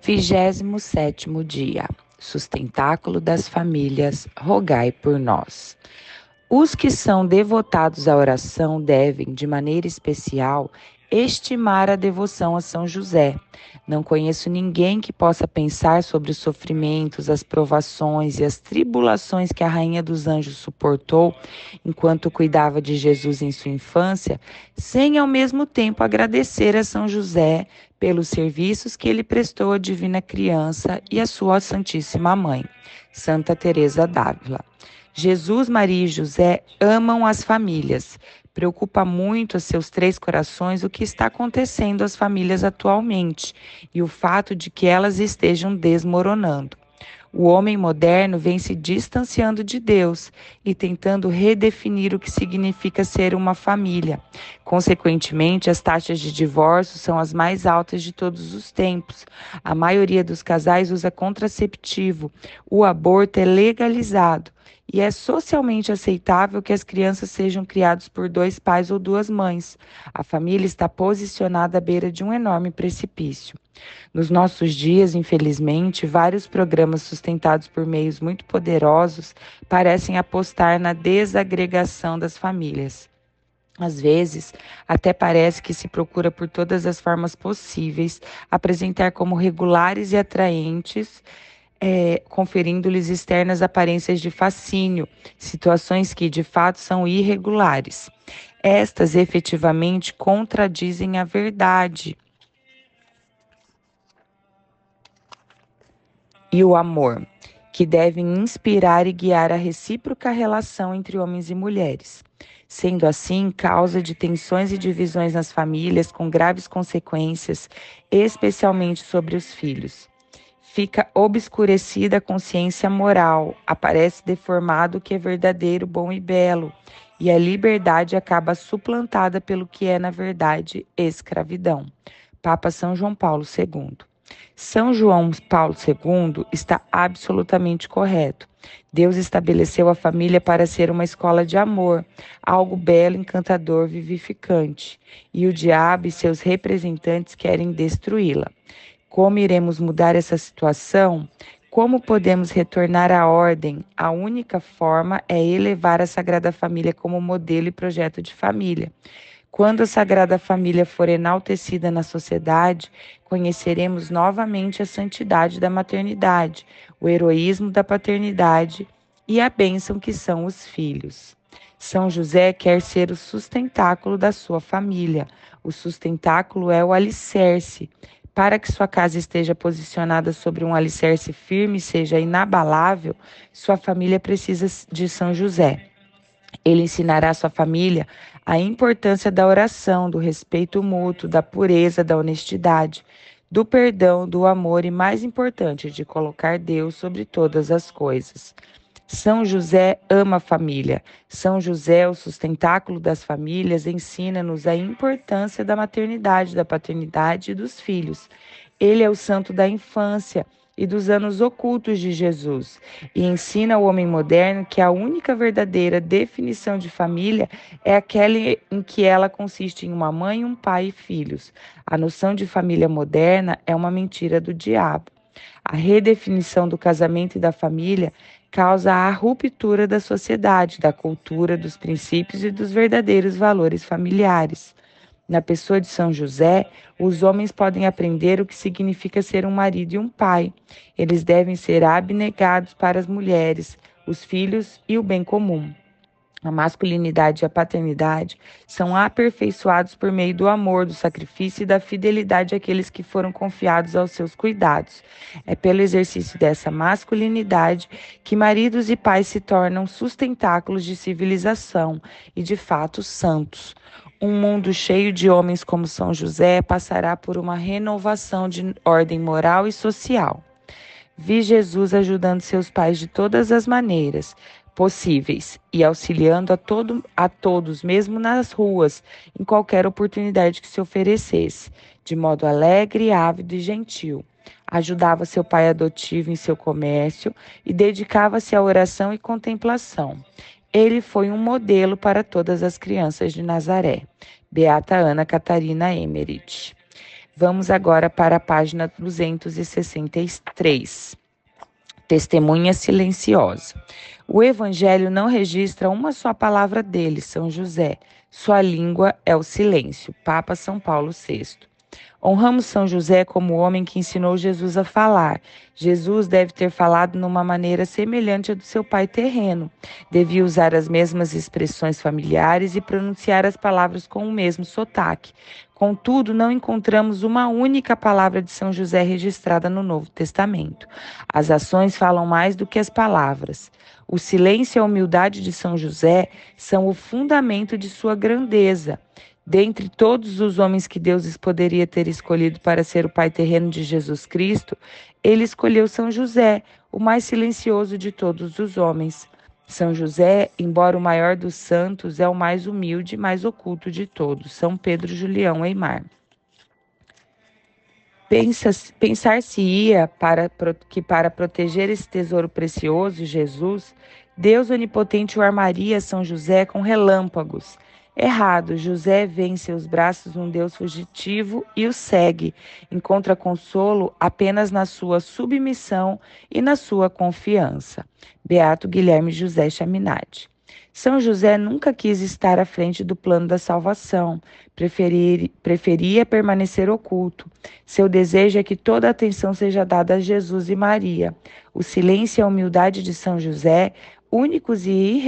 27º dia. Sustentáculo das famílias, rogai por nós. Os que são devotados à oração devem, de maneira especial, estimar a devoção a São José. Não conheço ninguém que possa pensar sobre os sofrimentos, as provações e as tribulações que a Rainha dos Anjos suportou enquanto cuidava de Jesus em sua infância, sem ao mesmo tempo agradecer a São José pelos serviços que ele prestou à Divina Criança e à sua Santíssima Mãe, Santa Teresa d'Ávila. Jesus, Maria e José amam as famílias. Preocupa muito a seus três corações o que está acontecendo às famílias atualmente e o fato de que elas estejam desmoronando. O homem moderno vem se distanciando de Deus e tentando redefinir o que significa ser uma família. Consequentemente, as taxas de divórcio são as mais altas de todos os tempos. A maioria dos casais usa contraceptivo. O aborto é legalizado. E é socialmente aceitável que as crianças sejam criadas por dois pais ou duas mães. A família está posicionada à beira de um enorme precipício. Nos nossos dias, infelizmente, vários programas sustentados por meios muito poderosos parecem apostar na desagregação das famílias. Às vezes, até parece que se procura por todas as formas possíveis apresentar como regulares e atraentes, conferindo-lhes externas aparências de fascínio, situações que de fato são irregulares. Estas efetivamente contradizem a verdade e o amor, que devem inspirar e guiar a recíproca relação entre homens e mulheres. Sendo assim, causa de tensões e divisões nas famílias com graves consequências, especialmente sobre os filhos. Fica obscurecida a consciência moral, aparece deformado o que é verdadeiro, bom e belo, e a liberdade acaba suplantada pelo que é, na verdade, escravidão. Papa São João Paulo II. São João Paulo II está absolutamente correto. Deus estabeleceu a família para ser uma escola de amor, algo belo, encantador, vivificante, e o diabo e seus representantes querem destruí-la. Como iremos mudar essa situação? Como podemos retornar à ordem? A única forma é elevar a Sagrada Família como modelo e projeto de família. Quando a Sagrada Família for enaltecida na sociedade, conheceremos novamente a santidade da maternidade, o heroísmo da paternidade e a bênção que são os filhos. São José quer ser o sustentáculo da sua família. O sustentáculo é o alicerce. Para que sua casa esteja posicionada sobre um alicerce firme e seja inabalável, sua família precisa de São José. Ele ensinará à sua família a importância da oração, do respeito mútuo, da pureza, da honestidade, do perdão, do amor e, mais importante, de colocar Deus sobre todas as coisas. São José ama a família. São José, o sustentáculo das famílias, ensina-nos a importância da maternidade, da paternidade e dos filhos. Ele é o santo da infância e dos anos ocultos de Jesus, e ensina ao homem moderno que a única verdadeira definição de família é aquela em que ela consiste em uma mãe, um pai e filhos. A noção de família moderna é uma mentira do diabo. A redefinição do casamento e da família causa a ruptura da sociedade, da cultura, dos princípios e dos verdadeiros valores familiares. Na pessoa de São José, os homens podem aprender o que significa ser um marido e um pai. Eles devem ser abnegados para as mulheres, os filhos e o bem comum. A masculinidade e a paternidade são aperfeiçoados por meio do amor, do sacrifício e da fidelidade àqueles que foram confiados aos seus cuidados. É pelo exercício dessa masculinidade que maridos e pais se tornam sustentáculos de civilização e, de fato, santos. Um mundo cheio de homens como São José passará por uma renovação de ordem moral e social. Vi Jesus ajudando seus pais de todas as maneiras possíveis e auxiliando a todos, mesmo nas ruas, em qualquer oportunidade que se oferecesse, de modo alegre, ávido e gentil. Ajudava seu pai adotivo em seu comércio e dedicava-se à oração e contemplação. Ele foi um modelo para todas as crianças de Nazaré. Beata Ana Catarina Emmerich. Vamos agora para a página 263. Testemunha silenciosa. O Evangelho não registra uma só palavra dele, São José. Sua língua é o silêncio. Papa São Paulo VI. Honramos São José como o homem que ensinou Jesus a falar. Jesus deve ter falado numa maneira semelhante à do seu pai terreno. Devia usar as mesmas expressões familiares e pronunciar as palavras com o mesmo sotaque. Contudo, não encontramos uma única palavra de São José registrada no Novo Testamento. As ações falam mais do que as palavras. O silêncio e a humildade de São José são o fundamento de sua grandeza. Dentre todos os homens que Deus poderia ter escolhido para ser o pai terreno de Jesus Cristo, ele escolheu São José, o mais silencioso de todos os homens. São José, embora o maior dos santos, é o mais humilde e mais oculto de todos. São Pedro Julião Eymar. Pensar-se-ia que para proteger esse tesouro precioso, Jesus, Deus onipotente o armaria São José com relâmpagos. Errado, José vê em seus braços um Deus fugitivo e o segue. Encontra consolo apenas na sua submissão e na sua confiança. Beato Guilherme José Chaminade. São José nunca quis estar à frente do plano da salvação, preferia permanecer oculto. Seu desejo é que toda a atenção seja dada a Jesus e Maria. O silêncio e a humildade de São José, únicos e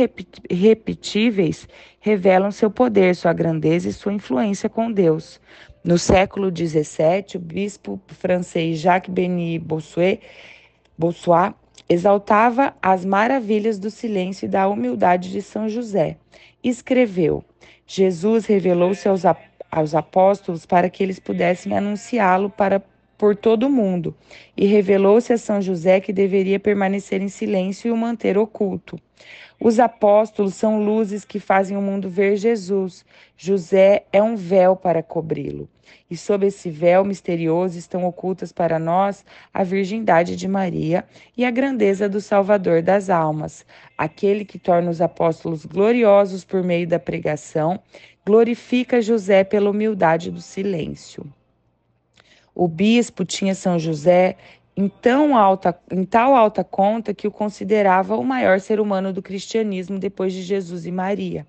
irrepetíveis, revelam seu poder, sua grandeza e sua influência com Deus. No século XVII, o bispo francês Jacques-Béni Bossuet exaltava as maravilhas do silêncio e da humildade de São José. Escreveu: Jesus revelou-se aos apóstolos para que eles pudessem anunciá-lo por todo o mundo, e revelou-se a São José que deveria permanecer em silêncio e o manter oculto. Os apóstolos são luzes que fazem o mundo ver Jesus. José é um véu para cobri-lo. E sob esse véu misterioso estão ocultas para nós a virgindade de Maria e a grandeza do Salvador das almas. Aquele que torna os apóstolos gloriosos por meio da pregação, glorifica José pela humildade do silêncio. O bispo tinha São José em tal alta conta que o considerava o maior ser humano do cristianismo depois de Jesus e Maria.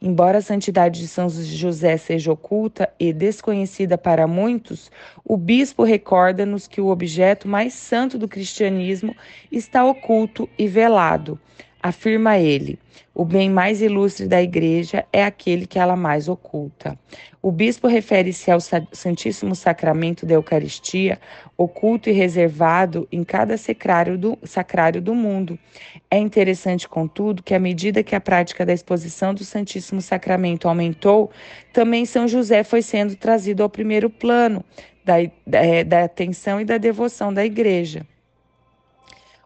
Embora a santidade de São José seja oculta e desconhecida para muitos, o bispo recorda-nos que o objeto mais santo do cristianismo está oculto e velado. Afirma ele: o bem mais ilustre da Igreja é aquele que ela mais oculta. O bispo refere-se ao Santíssimo Sacramento da Eucaristia, oculto e reservado em cada sacrário do mundo. É interessante, contudo, que à medida que a prática da exposição do Santíssimo Sacramento aumentou, também São José foi sendo trazido ao primeiro plano da atenção e da devoção da Igreja.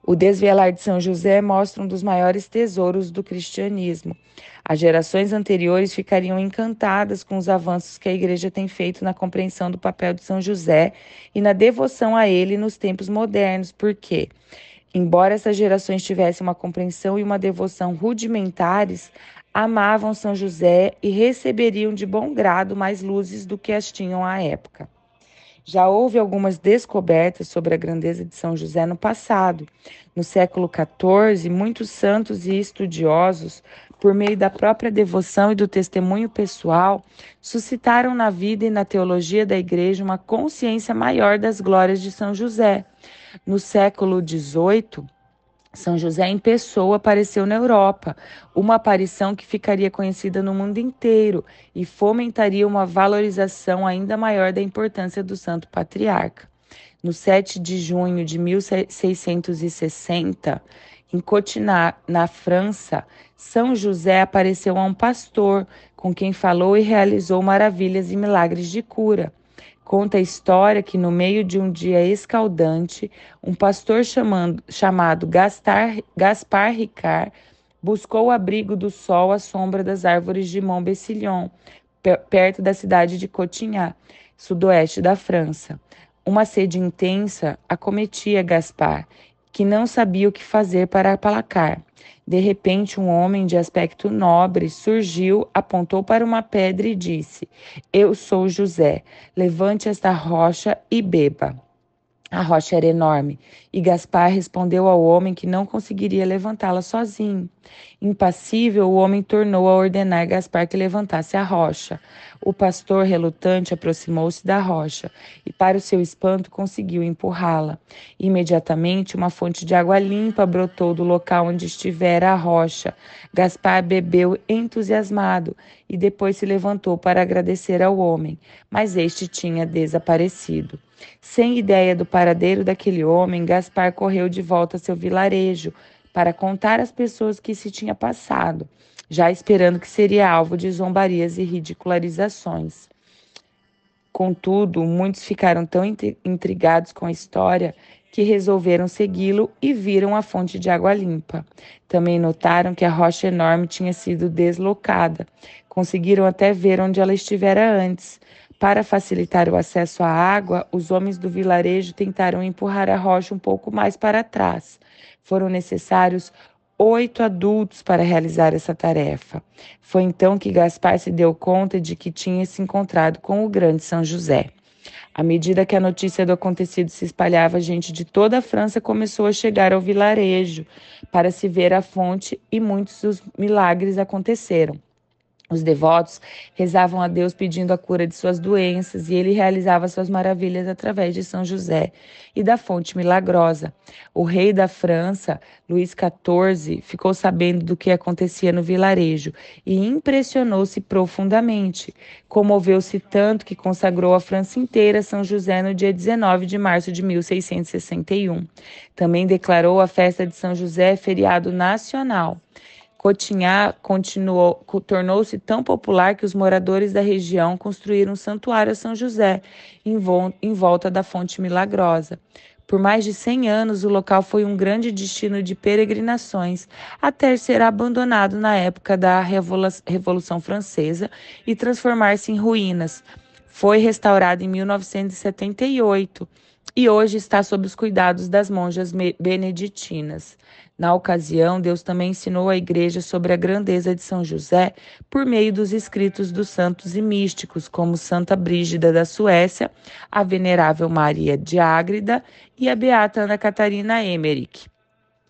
O desvelar de São José mostra um dos maiores tesouros do cristianismo. As gerações anteriores ficariam encantadas com os avanços que a Igreja tem feito na compreensão do papel de São José e na devoção a ele nos tempos modernos, porque, embora essas gerações tivessem uma compreensão e uma devoção rudimentares, amavam São José e receberiam de bom grado mais luzes do que as tinham à época. Já houve algumas descobertas sobre a grandeza de São José no passado. No século XIV, muitos santos e estudiosos, por meio da própria devoção e do testemunho pessoal, suscitaram na vida e na teologia da Igreja uma consciência maior das glórias de São José. No século XVIII, São José em pessoa apareceu na Europa, uma aparição que ficaria conhecida no mundo inteiro e fomentaria uma valorização ainda maior da importância do Santo Patriarca. No 7 de junho de 1660, em Cotinat, na França, São José apareceu a um pastor com quem falou e realizou maravilhas e milagres de cura. Conta a história que, no meio de um dia escaldante, um pastor chamado Gaspar Ricard buscou o abrigo do sol à sombra das árvores de Montbécillon, perto da cidade de Cotinhat, sudoeste da França. Uma sede intensa acometia Gaspar, que não sabia o que fazer para aplacar. De repente, um homem de aspecto nobre surgiu, apontou para uma pedra e disse: Eu sou José, levante esta rocha e beba. A rocha era enorme, e Gaspar respondeu ao homem que não conseguiria levantá-la sozinho. Impassível, o homem tornou a ordenar Gaspar que levantasse a rocha. O pastor, relutante, aproximou-se da rocha e, para o seu espanto, conseguiu empurrá-la. Imediatamente, uma fonte de água limpa brotou do local onde estivera a rocha. Gaspar bebeu entusiasmado e depois se levantou para agradecer ao homem, mas este tinha desaparecido. Sem ideia do paradeiro daquele homem, Gaspar correu de volta a seu vilarejo para contar às pessoas o que se tinha passado, já esperando que seria alvo de zombarias e ridicularizações. Contudo, muitos ficaram tão intrigados com a história que resolveram segui-lo e viram a fonte de água limpa. Também notaram que a rocha enorme tinha sido deslocada. Conseguiram até ver onde ela estivera antes. Para facilitar o acesso à água, os homens do vilarejo tentaram empurrar a rocha um pouco mais para trás. Foram necessários 8 adultos para realizar essa tarefa. Foi então que Gaspar se deu conta de que tinha se encontrado com o grande São José. À medida que a notícia do acontecido se espalhava, gente de toda a França começou a chegar ao vilarejo para se ver a fonte e muitos dos milagres aconteceram. Os devotos rezavam a Deus pedindo a cura de suas doenças e ele realizava suas maravilhas através de São José e da fonte milagrosa. O rei da França, Luís XIV, ficou sabendo do que acontecia no vilarejo e impressionou-se profundamente. Comoveu-se tanto que consagrou a França inteira a São José no dia 19 de março de 1661. Também declarou a festa de São José feriado nacional. Cotinhá tornou-se tão popular que os moradores da região construíram um santuário a São José, em volta da fonte milagrosa. Por mais de 100 anos, o local foi um grande destino de peregrinações, até ser abandonado na época da Revolução Francesa e transformar-se em ruínas. Foi restaurado em 1978 e hoje está sob os cuidados das monjas beneditinas. Na ocasião, Deus também ensinou à igreja sobre a grandeza de São José por meio dos escritos dos santos e místicos, como Santa Brígida da Suécia, a venerável Maria de Ágreda e a beata Ana Catarina Emmerich.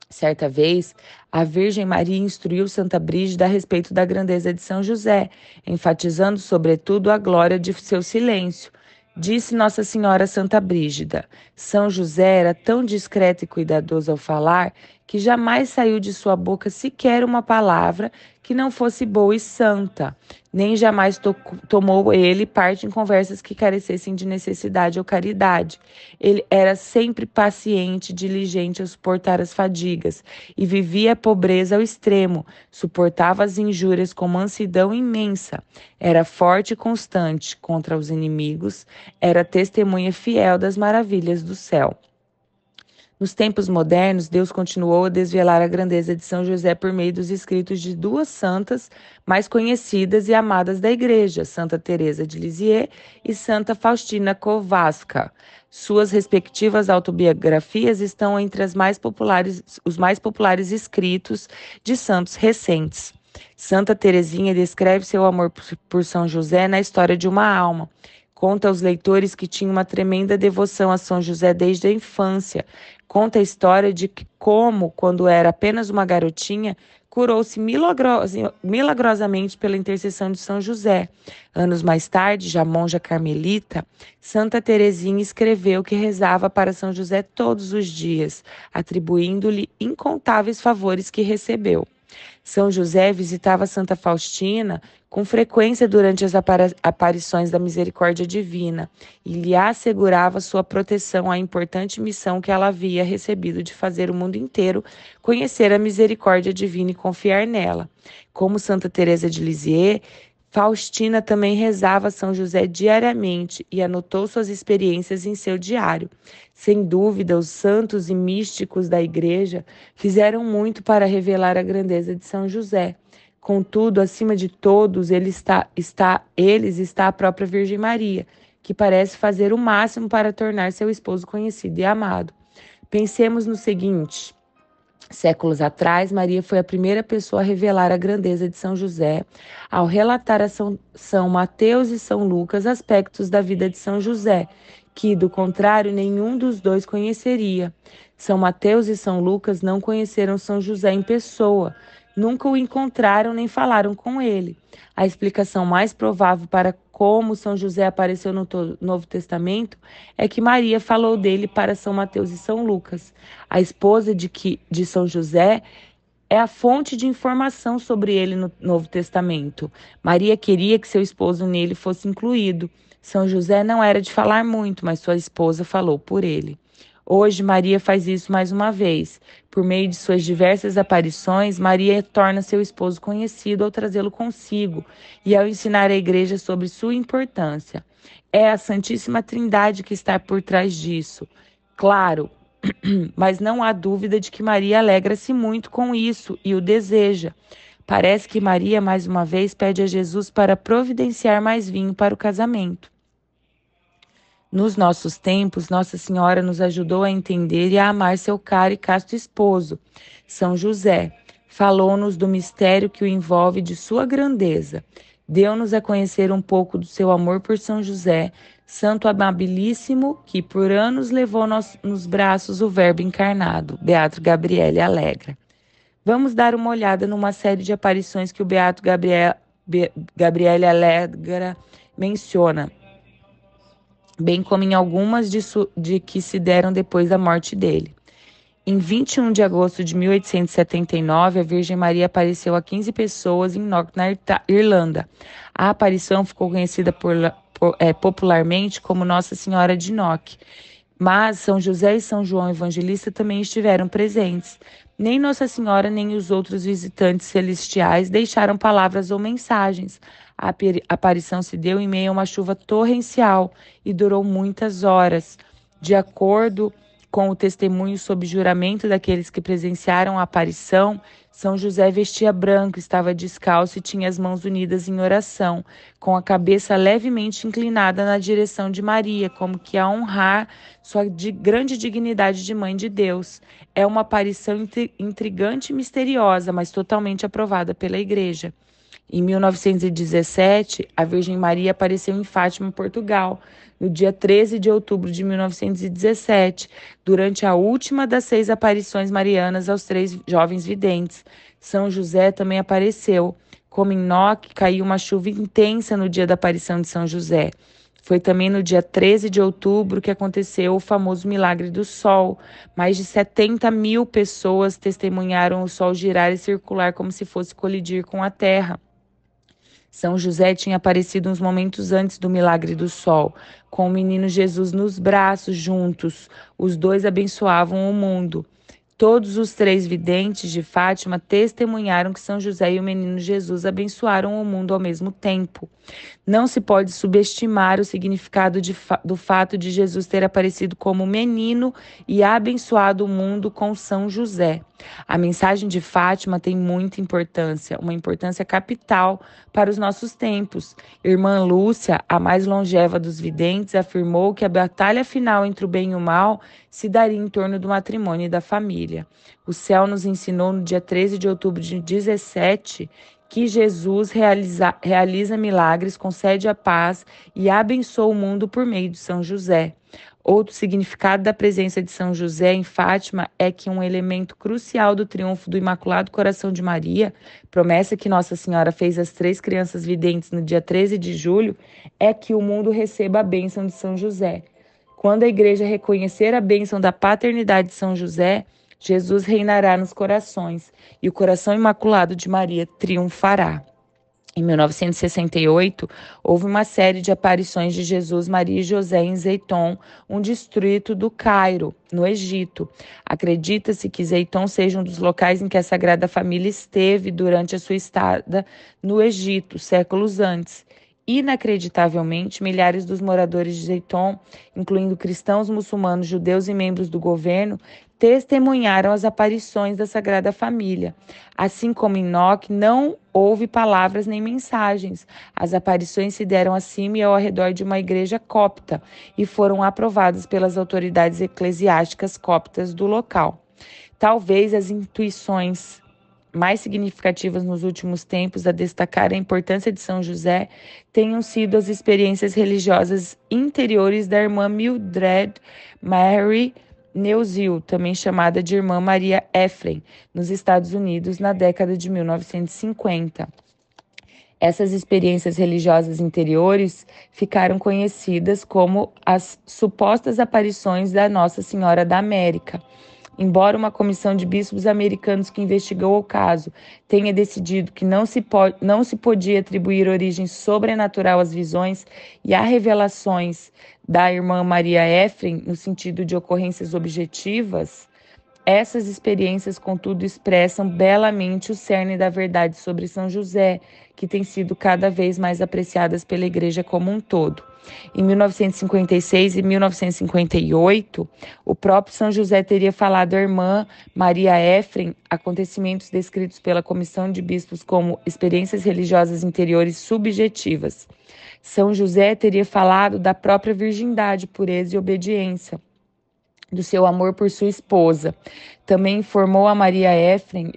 Certa vez, a Virgem Maria instruiu Santa Brígida a respeito da grandeza de São José, enfatizando sobretudo a glória de seu silêncio. Disse Nossa Senhora Santa Brígida: São José era tão discreto e cuidadoso ao falar que jamais saiu de sua boca sequer uma palavra que não fosse boa e santa, nem jamais tomou ele parte em conversas que carecessem de necessidade ou caridade. Ele era sempre paciente, diligente a suportar as fadigas e vivia a pobreza ao extremo, suportava as injúrias com mansidão imensa, era forte e constante contra os inimigos, era testemunha fiel das maravilhas do céu. Nos tempos modernos, Deus continuou a desvelar a grandeza de São José por meio dos escritos de duas santas mais conhecidas e amadas da Igreja, Santa Teresa de Lisieux e Santa Faustina Kowalska. Suas respectivas autobiografias estão entre os mais populares escritos de santos recentes. Santa Teresinha descreve seu amor por São José na história de uma alma. Conta aos leitores que tinha uma tremenda devoção a São José desde a infância. Conta a história de como, quando era apenas uma garotinha, curou-se milagrosamente pela intercessão de São José. Anos mais tarde, já monja carmelita, Santa Teresinha escreveu que rezava para São José todos os dias, atribuindo-lhe incontáveis favores que recebeu. São José visitava Santa Faustina com frequência durante as aparições da misericórdia divina e lhe assegurava sua proteção à importante missão que ela havia recebido de fazer o mundo inteiro conhecer a misericórdia divina e confiar nela. Como Santa Teresa de Lisieux, Faustina também rezava a São José diariamente e anotou suas experiências em seu diário. Sem dúvida, os santos e místicos da Igreja fizeram muito para revelar a grandeza de São José. Contudo, acima de todos, eles está a própria Virgem Maria, que parece fazer o máximo para tornar seu esposo conhecido e amado. Pensemos no seguinte: séculos atrás, Maria foi a primeira pessoa a revelar a grandeza de São José, ao relatar a São Mateus e São Lucas aspectos da vida de São José, que, do contrário, nenhum dos dois conheceria. São Mateus e São Lucas não conheceram São José em pessoa, nunca o encontraram nem falaram com ele. A explicação mais provável para como São José apareceu no Novo Testamento é que Maria falou dele para São Mateus e São Lucas. A esposa de São José é a fonte de informação sobre ele no Novo Testamento. Maria queria que seu esposo nele fosse incluído. São José não era de falar muito, mas sua esposa falou por ele. Hoje, Maria faz isso mais uma vez. Por meio de suas diversas aparições, Maria torna seu esposo conhecido ao trazê-lo consigo e ao ensinar a igreja sobre sua importância. É a Santíssima Trindade que está por trás disso. Claro, mas não há dúvida de que Maria alegra-se muito com isso e o deseja. Parece que Maria, mais uma vez, pede a Jesus para providenciar mais vinho para o casamento. Nos nossos tempos, Nossa Senhora nos ajudou a entender e a amar seu caro e casto esposo, São José. Falou-nos do mistério que o envolve de sua grandeza. Deu-nos a conhecer um pouco do seu amor por São José, santo amabilíssimo, que por anos levou nos braços o Verbo encarnado. Beato Gabriele Alegra. Vamos dar uma olhada numa série de aparições que o Beato Gabriele Alegra menciona, bem como em algumas de que se deram depois da morte dele. Em 21 de agosto de 1879, a Virgem Maria apareceu a 15 pessoas em Knock, na Irlanda. A aparição ficou conhecida popularmente como Nossa Senhora de Knock, mas São José e São João Evangelista também estiveram presentes. Nem Nossa Senhora nem os outros visitantes celestiais deixaram palavras ou mensagens. A aparição se deu em meio a uma chuva torrencial e durou muitas horas. De acordo com o testemunho sob juramento daqueles que presenciaram a aparição, São José vestia branco, estava descalço e tinha as mãos unidas em oração, com a cabeça levemente inclinada na direção de Maria, como que a honrar sua grande dignidade de Mãe de Deus. É uma aparição intrigante e misteriosa, mas totalmente aprovada pela Igreja. Em 1917, a Virgem Maria apareceu em Fátima, Portugal, no dia 13 de outubro de 1917, durante a última das 6 aparições marianas aos 3 jovens videntes. São José também apareceu. Como em Knock, caiu uma chuva intensa no dia da aparição de São José. Foi também no dia 13 de outubro que aconteceu o famoso milagre do Sol. Mais de 70 mil pessoas testemunharam o Sol girar e circular como se fosse colidir com a Terra. São José tinha aparecido uns momentos antes do milagre do sol, com o menino Jesus nos braços juntos. Os dois abençoavam o mundo. Todos os 3 videntes de Fátima testemunharam que São José e o menino Jesus abençoaram o mundo ao mesmo tempo. Não se pode subestimar o significado do fato de Jesus ter aparecido como menino e abençoado o mundo com São José. A mensagem de Fátima tem muita importância, uma importância capital para os nossos tempos. Irmã Lúcia, a mais longeva dos videntes, afirmou que a batalha final entre o bem e o mal se daria em torno do matrimônio e da família. O céu nos ensinou no dia 13 de outubro de 17 que Jesus realiza milagres, concede a paz e abençoa o mundo por meio de São José. Outro significado da presença de São José em Fátima é que um elemento crucial do triunfo do Imaculado Coração de Maria, promessa que Nossa Senhora fez às 3 crianças videntes no dia 13 de julho, é que o mundo receba a bênção de São José. Quando a Igreja reconhecer a bênção da paternidade de São José, Jesus reinará nos corações e o coração imaculado de Maria triunfará. Em 1968, houve uma série de aparições de Jesus, Maria e José em Zeiton, um distrito do Cairo, no Egito. Acredita-se que Zeiton seja um dos locais em que a Sagrada Família esteve durante a sua estada no Egito, séculos antes. Inacreditavelmente, milhares dos moradores de Zeiton, incluindo cristãos, muçulmanos, judeus e membros do governo, testemunharam as aparições da Sagrada Família. Assim como Enoque, não houve palavras nem mensagens. As aparições se deram acima e ao redor de uma igreja copta e foram aprovadas pelas autoridades eclesiásticas coptas do local. Talvez as intuições mais significativas nos últimos tempos a destacar a importância de São José tenham sido as experiências religiosas interiores da irmã Mildred Mary Neusil, também chamada de Irmã Maria Ephraim, nos Estados Unidos, na década de 1950. Essas experiências religiosas interiores ficaram conhecidas como as supostas aparições da Nossa Senhora da América. Embora uma comissão de bispos americanos que investigou o caso tenha decidido que não se podia atribuir origem sobrenatural às visões e a revelações da irmã Maria Ephraim no sentido de ocorrências objetivas, essas experiências, contudo, expressam belamente o cerne da verdade sobre São José, que tem sido cada vez mais apreciadas pela Igreja como um todo. Em 1956 e 1958, o próprio São José teria falado à irmã Maria Ephraim acontecimentos descritos pela Comissão de Bispos como experiências religiosas interiores subjetivas. São José teria falado da própria virgindade, pureza e obediência, do seu amor por sua esposa. Também informou a Maria Ephraim,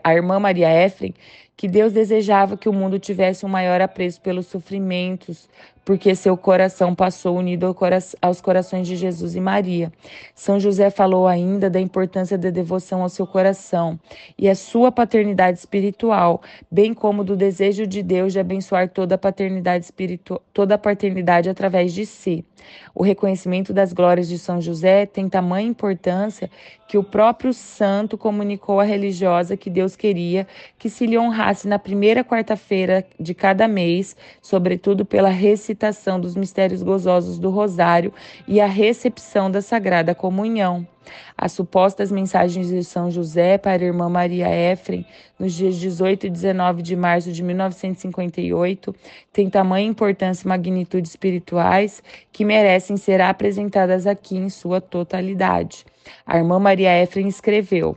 a irmã Maria Ephraim, que Deus desejava que o mundo tivesse um maior apreço pelos sofrimentos, porque seu coração passou unido aos corações de Jesus e Maria. São José falou ainda da importância da devoção ao seu coração e a sua paternidade espiritual, bem como do desejo de Deus de abençoar toda a paternidade através de si. O reconhecimento das glórias de São José tem tamanha importância que o próprio santo comunicou à religiosa que Deus queria que se lhe honrasse na primeira quarta-feira de cada mês, sobretudo pela recitação dos mistérios gozosos do Rosário e a recepção da Sagrada Comunhão. As supostas mensagens de São José para a irmã Maria Ephraim, nos dias 18 e 19 de março de 1958, têm tamanha importância e magnitude espirituais que merecem ser apresentadas aqui em sua totalidade. A irmã Maria Ephraim escreveu: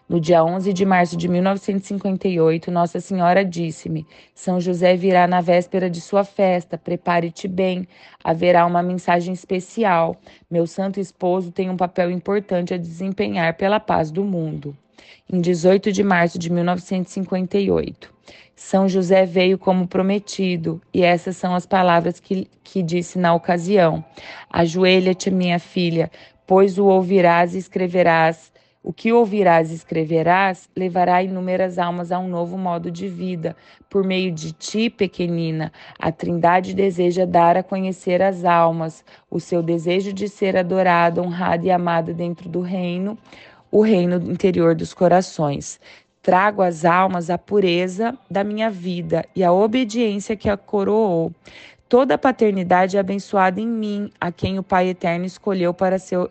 no dia 11 de março de 1958, Nossa Senhora disse-me: São José virá na véspera de sua festa, prepare-te bem, haverá uma mensagem especial. Meu santo esposo tem um papel importante a desempenhar pela paz do mundo. Em 18 de março de 1958, São José veio como prometido, e essas são as palavras que disse na ocasião: ajoelha-te, minha filha, pois o que ouvirás e escreverás levará inúmeras almas a um novo modo de vida. Por meio de ti, pequenina, a Trindade deseja dar a conhecer as almas o seu desejo de ser adorada, honrada e amada dentro do reino, o reino interior dos corações. Trago às almas a pureza da minha vida e a obediência que a coroou. Toda a paternidade é abençoada em mim, a quem o Pai Eterno escolheu para ser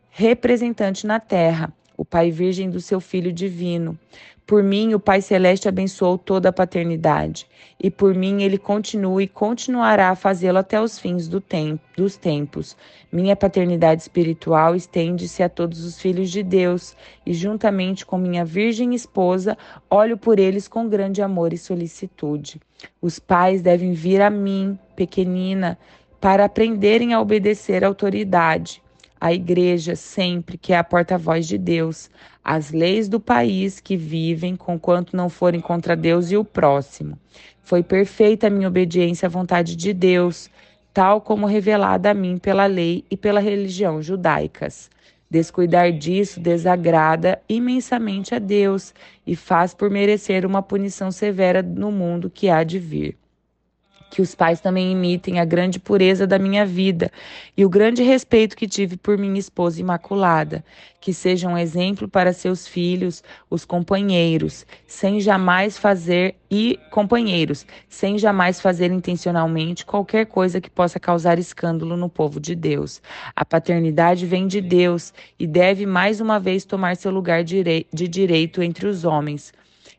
representante na terra, o Pai Virgem do seu Filho Divino. Por mim, o Pai Celeste abençoou toda a paternidade, e por mim ele continua e continuará a fazê-lo até os fins dos tempos. Minha paternidade espiritual estende-se a todos os filhos de Deus, e juntamente com minha virgem esposa, olho por eles com grande amor e solicitude. Os pais devem vir a mim, pequenina, para aprenderem a obedecer à autoridade. A igreja sempre que é a porta-voz de Deus, as leis do país que vivem, conquanto não forem contra Deus e o próximo. Foi perfeita a minha obediência à vontade de Deus, tal como revelada a mim pela lei e pela religião judaicas. Descuidar disso desagrada imensamente a Deus e faz por merecer uma punição severa no mundo que há de vir. Que os pais também imitem a grande pureza da minha vida e o grande respeito que tive por minha esposa imaculada. Que sejam um exemplo para seus filhos, os companheiros, sem jamais fazer intencionalmente qualquer coisa que possa causar escândalo no povo de Deus. A paternidade vem de Deus e deve mais uma vez tomar seu lugar de direito entre os homens.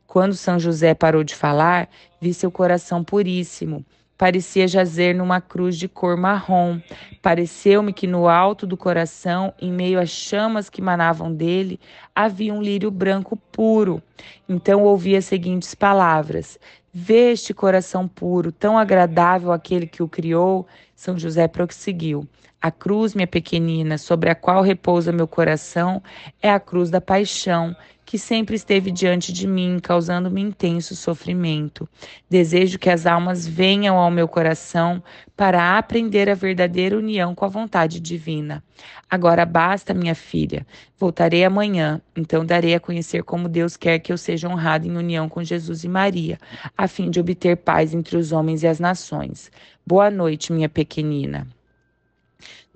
Quando São José parou de falar, vi seu coração puríssimo. parecia jazer numa cruz de cor marrom. Pareceu-me que no alto do coração, em meio às chamas que emanavam dele, havia um lírio branco puro. Então ouvi as seguintes palavras: Vê este coração puro, tão agradável àquele que o criou. São José prosseguiu: A cruz, minha pequenina, sobre a qual repousa meu coração, é a cruz da paixão, que sempre esteve diante de mim, causando-me intenso sofrimento. Desejo que as almas venham ao meu coração para aprender a verdadeira união com a vontade divina. Agora basta, minha filha. Voltarei amanhã, então darei a conhecer como Deus quer que eu seja honrado em união com Jesus e Maria, a fim de obter paz entre os homens e as nações. Boa noite, minha pequenina.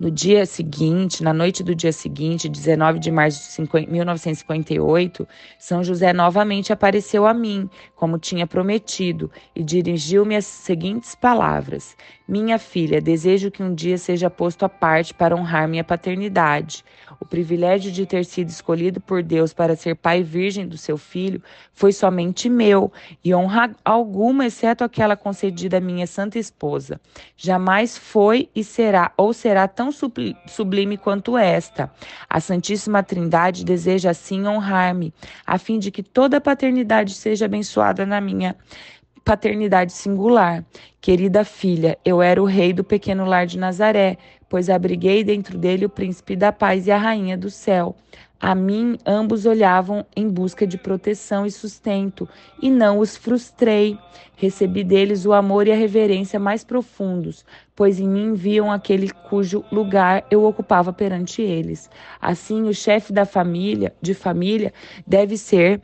No dia seguinte, na noite do dia seguinte, 19 de março de 1958, São José novamente apareceu a mim, como tinha prometido, e dirigiu-me as seguintes palavras: Minha filha, desejo que um dia seja posto à parte para honrar minha paternidade. O privilégio de ter sido escolhido por Deus para ser pai virgem do seu filho foi somente meu, e honra alguma, exceto aquela concedida à minha santa esposa. Jamais foi e será, ou será tão sublime quanto esta. A Santíssima Trindade deseja assim honrar-me, a fim de que toda a paternidade seja abençoada na minha paternidade singular. Querida filha, eu era o rei do pequeno lar de Nazaré, pois abriguei dentro dele o príncipe da paz e a rainha do céu. A mim ambos olhavam em busca de proteção e sustento, e não os frustrei. Recebi deles o amor e a reverência mais profundos, pois em mim viam aquele cujo lugar eu ocupava perante eles. Assim, o chefe de família, deve ser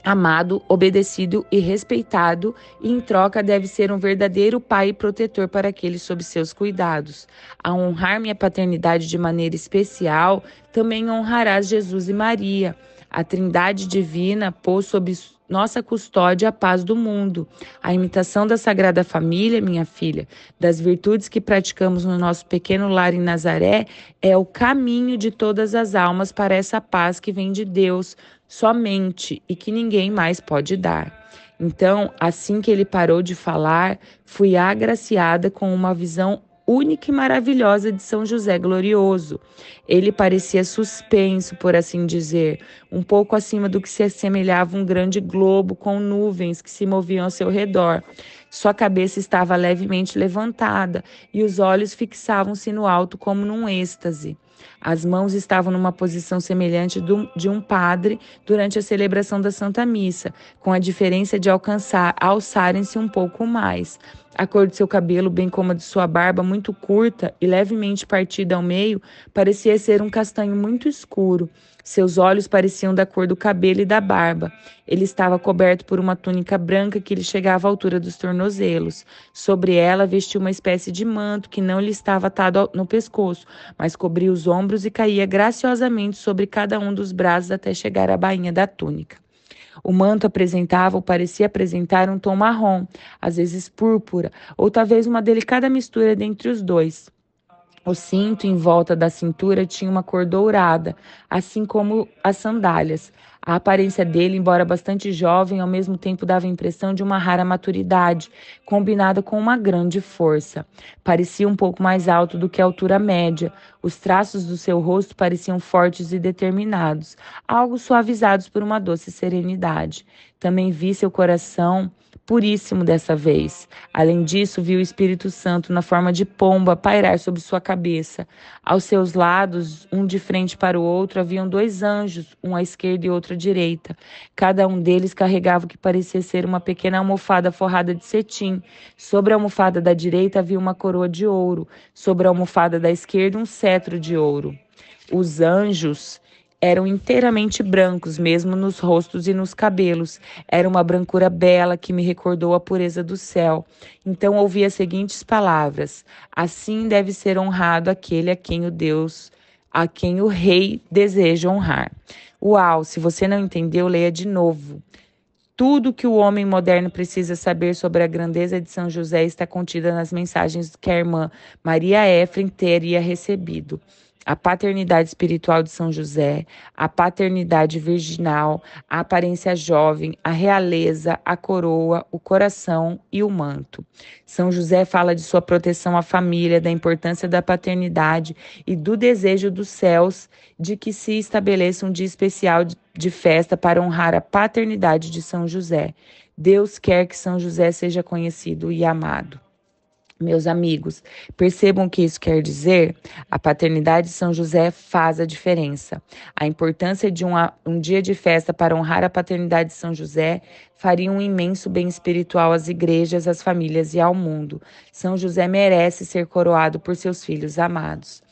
amado, obedecido e respeitado, e em troca deve ser um verdadeiro pai e protetor para aqueles sob seus cuidados. Ao honrar minha paternidade de maneira especial, também honrarás Jesus e Maria. A Trindade Divina pôs sob nossa custódia a paz do mundo. A imitação da Sagrada Família, minha filha, das virtudes que praticamos no nosso pequeno lar em Nazaré, é o caminho de todas as almas para essa paz que vem de Deus somente e que ninguém mais pode dar. Então, assim que ele parou de falar, fui agraciada com uma visão única e maravilhosa de São José glorioso. Ele parecia suspenso, por assim dizer, um pouco acima do que se assemelhava um grande globo com nuvens que se moviam ao seu redor. Sua cabeça estava levemente levantada e os olhos fixavam-se no alto como num êxtase. As mãos estavam numa posição semelhante de um padre durante a celebração da Santa Missa, com a diferença de alçarem-se um pouco mais. A cor de seu cabelo, bem como a de sua barba, muito curta e levemente partida ao meio, parecia ser um castanho muito escuro. Seus olhos pareciam da cor do cabelo e da barba. Ele estava coberto por uma túnica branca que lhe chegava à altura dos tornozelos. Sobre ela vestia uma espécie de manto que não lhe estava atado no pescoço, mas cobria os ombros e caía graciosamente sobre cada um dos braços até chegar à bainha da túnica. O manto apresentava ou parecia apresentar um tom marrom, às vezes púrpura, ou talvez uma delicada mistura dentre os dois. O cinto em volta da cintura tinha uma cor dourada, assim como as sandálias. A aparência dele, embora bastante jovem, ao mesmo tempo dava a impressão de uma rara maturidade, combinada com uma grande força. Parecia um pouco mais alto do que a altura média. Os traços do seu rosto pareciam fortes e determinados, algo suavizados por uma doce serenidade. Também vi seu coração puríssimo dessa vez. Além disso, viu o Espírito Santo na forma de pomba pairar sobre sua cabeça. Aos seus lados, um de frente para o outro, haviam dois anjos, um à esquerda e outro à direita. Cada um deles carregava o que parecia ser uma pequena almofada forrada de cetim. Sobre a almofada da direita havia uma coroa de ouro. Sobre a almofada da esquerda, um cetro de ouro. Os anjos eram inteiramente brancos, mesmo nos rostos e nos cabelos. Era uma brancura bela que me recordou a pureza do céu. Então ouvi as seguintes palavras: assim deve ser honrado aquele a quem o rei deseja honrar. Uau, se você não entendeu, leia de novo. Tudo que o homem moderno precisa saber sobre a grandeza de São José está contida nas mensagens que a irmã Maria Éfrem teria recebido. a paternidade espiritual de São José, a paternidade virginal, a aparência jovem, a realeza, a coroa, o coração e o manto. São José fala de sua proteção à família, da importância da paternidade e do desejo dos céus de que se estabeleça um dia especial de festa para honrar a paternidade de São José. Deus quer que São José seja conhecido e amado. Meus amigos, percebam o que isso quer dizer? A paternidade de São José faz a diferença. A importância de um dia de festa para honrar a paternidade de São José faria um imenso bem espiritual às igrejas, às famílias e ao mundo. São José merece ser coroado por seus filhos amados.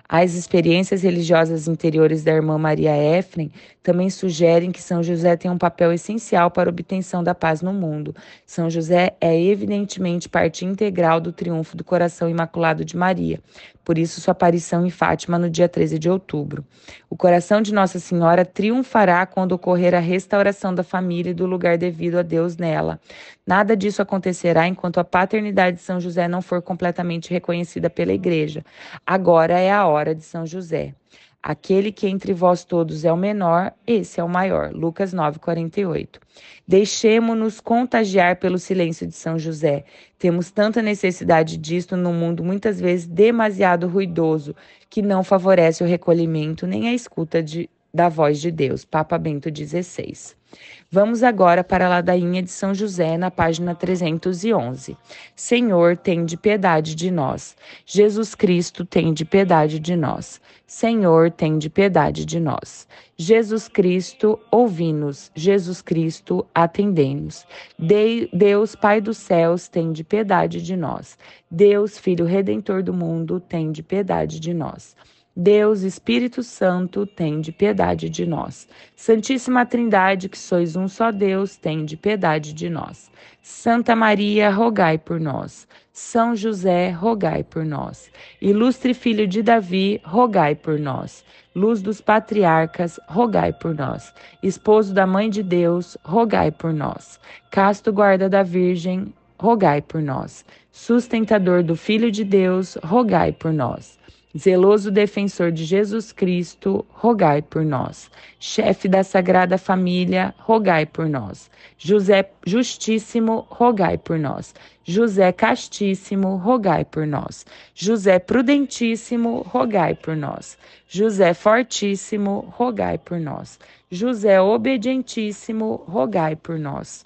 As experiências religiosas interiores da irmã Maria Éfrem também sugerem que São José tem um papel essencial para a obtenção da paz no mundo. São José é evidentemente parte integral do triunfo do coração imaculado de Maria. Por isso, sua aparição em Fátima no dia 13 de outubro. O coração de Nossa Senhora triunfará quando ocorrer a restauração da família e do lugar devido a Deus nela. Nada disso acontecerá enquanto a paternidade de São José não for completamente reconhecida pela Igreja. Agora é a hora de São José. Aquele que entre vós todos é o menor, esse é o maior. Lucas 9:48. Deixemo-nos contagiar pelo silêncio de São José. Temos tanta necessidade disto num mundo muitas vezes demasiado ruidoso, que não favorece o recolhimento nem a escuta da voz de Deus. Papa Bento XVI. Vamos agora para a ladainha de São José, na página 311. Senhor, tende piedade de nós. Jesus Cristo, tende piedade de nós. Senhor, tende piedade de nós. Jesus Cristo, ouvi-nos. Jesus Cristo, atendei-nos. Deus, Pai dos céus, tende piedade de nós. Deus, Filho Redentor do mundo, tende piedade de nós. Deus, Espírito Santo, tende piedade de nós. Santíssima Trindade, que sois um só Deus, tende piedade de nós. Santa Maria, rogai por nós. São José, rogai por nós. Ilustre Filho de Davi, rogai por nós. Luz dos patriarcas, rogai por nós. Esposo da Mãe de Deus, rogai por nós. Casto guarda da Virgem, rogai por nós. Sustentador do Filho de Deus, rogai por nós. Zeloso defensor de Jesus Cristo, rogai por nós. Chefe da Sagrada Família, rogai por nós. José Justíssimo, rogai por nós. José Castíssimo, rogai por nós. José Prudentíssimo, rogai por nós. José Fortíssimo, rogai por nós. José Obedientíssimo, rogai por nós.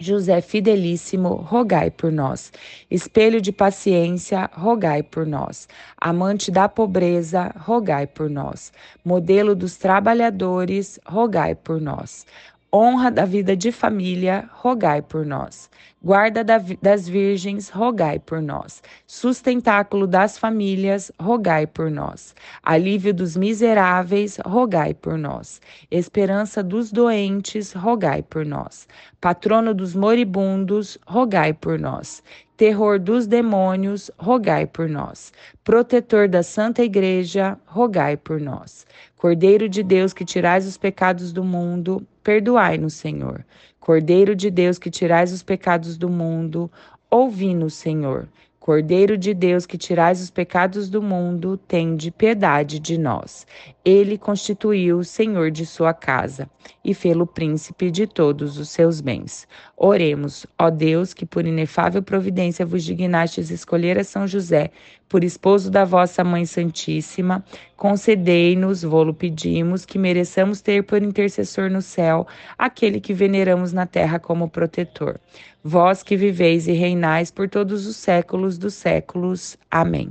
José Fidelíssimo, rogai por nós. Espelho de paciência, rogai por nós. Amante da pobreza, rogai por nós. Modelo dos trabalhadores, rogai por nós. Honra da vida de família, rogai por nós. Guarda das virgens, rogai por nós. Sustentáculo das famílias, rogai por nós. Alívio dos miseráveis, rogai por nós. Esperança dos doentes, rogai por nós. Patrono dos moribundos, rogai por nós. Terror dos demônios, rogai por nós. Protetor da Santa Igreja, rogai por nós. Cordeiro de Deus que tirais os pecados do mundo, perdoai-nos, Senhor. Cordeiro de Deus que tirais os pecados do mundo, ouvi-nos, Senhor. Cordeiro de Deus que tirais os pecados do mundo, tende piedade de nós. Ele constituiu o Senhor de sua casa e fê-lo príncipe de todos os seus bens. Oremos, ó Deus, que por inefável providência vos dignastes escolher a São José, por esposo da vossa Mãe Santíssima, concedei-nos, vô-lo pedimos, que mereçamos ter por intercessor no céu aquele que veneramos na terra como protetor. Vós que viveis e reinais por todos os séculos dos séculos. Amém.